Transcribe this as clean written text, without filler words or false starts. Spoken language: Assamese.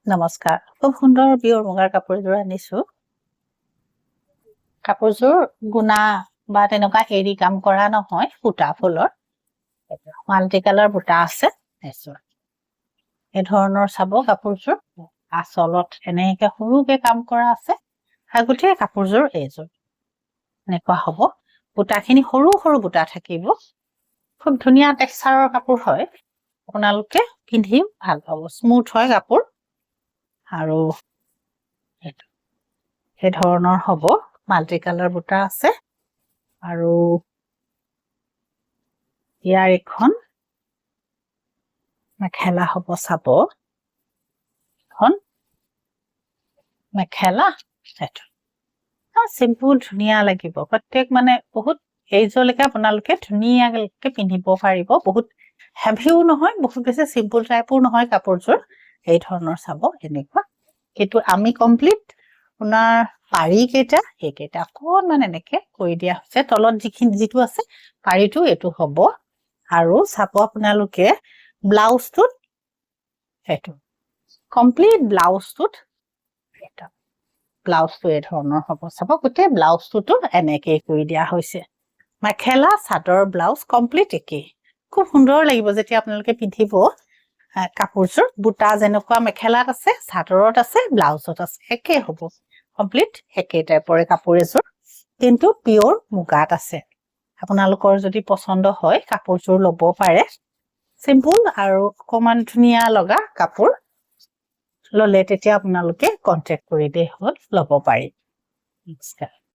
নমস্কাৰ খুব সুন্দৰ পিয়ৰ মুগাৰ কাপোৰ এযোৰ আনিছো কাপোৰযোৰ গুণা বা তেনেকুৱা এৰি কাম কৰা নহয় ফুটা ফুলৰ মাল্টি কালাৰ বুটা আছে এযোৰ এই ধৰণৰ চাব কাপোৰযোৰ আচলত এনেকে সৰুকে কাম কৰা আছে আৰু গোটেই কাপোৰযোৰ এইযোৰ এনেকুৱা হ'ব বুটাখিনি সৰু সৰু বুটা থাকিব খুব ধুনীয়া টেক্সচাৰৰ কাপোৰ হয় আপোনালোকে পিন্ধি ভাল পাব স্মুথ হয় কাপোৰ আৰু এই ধৰণৰ হ'ব মাল্টি কালাৰ বুটা আছে আৰু ইয়াৰ এখন মেখেলা হ'ব চাব এখন মেখেলা এটা সিম্পল ধুনীয়া লাগিব প্ৰত্যেক মানে বহুত এইজলৈকে আপোনালোকে ধুনীয়াকৈ পিন্ধিব পাৰিব বহুত হেভিও নহয় বহুত বেছি সিম্পল টাইপৰ নহয় কাপোৰযোৰ এই ধৰণৰ চাব এনেকুৱা কিন্তু আমি কমপ্লিট আপোনাৰ পাৰি কেইটা এইকেইটা অকণমান এনেকে কৰি দিয়া হৈছে তলত যিটো আছে পাৰিটো এইটো হ'ব আৰু চাব আপোনালোকে ব্লাউজটোত এইটো কমপ্লিট ব্লাউজটোত এটা ব্লাউজটো এই ধৰণৰ হ'ব চাব গোটেই ব্লাউজটোতো এনেকে কৰি দিয়া হৈছে মেখেলা চাদৰ ব্লাউজ কমপ্লিট একেই খুব সুন্দৰ লাগিব যেতিয়া আপোনালোকে পিন্ধিব কাপোৰযোৰ বুটা যেনেকুৱা মেখেলাত আছে চাদৰত আছে ব্লাউজত আছে একে হ'ব কমপ্লিট একে টাইপৰে কাপোৰ এযোৰ কিন্তু পিয়ৰ মুগাত আছে আপোনালোকৰ যদি পছন্দ হয় কাপোৰযোৰ ল'ব পাৰে সিম্পল আৰু অকমান ধুনীয়া লগা কাপোৰ ল'লে তেতিয়া আপোনালোকে কন্টেক্ট কৰি দে হ'ল ল'ব পাৰি নমস্কাৰ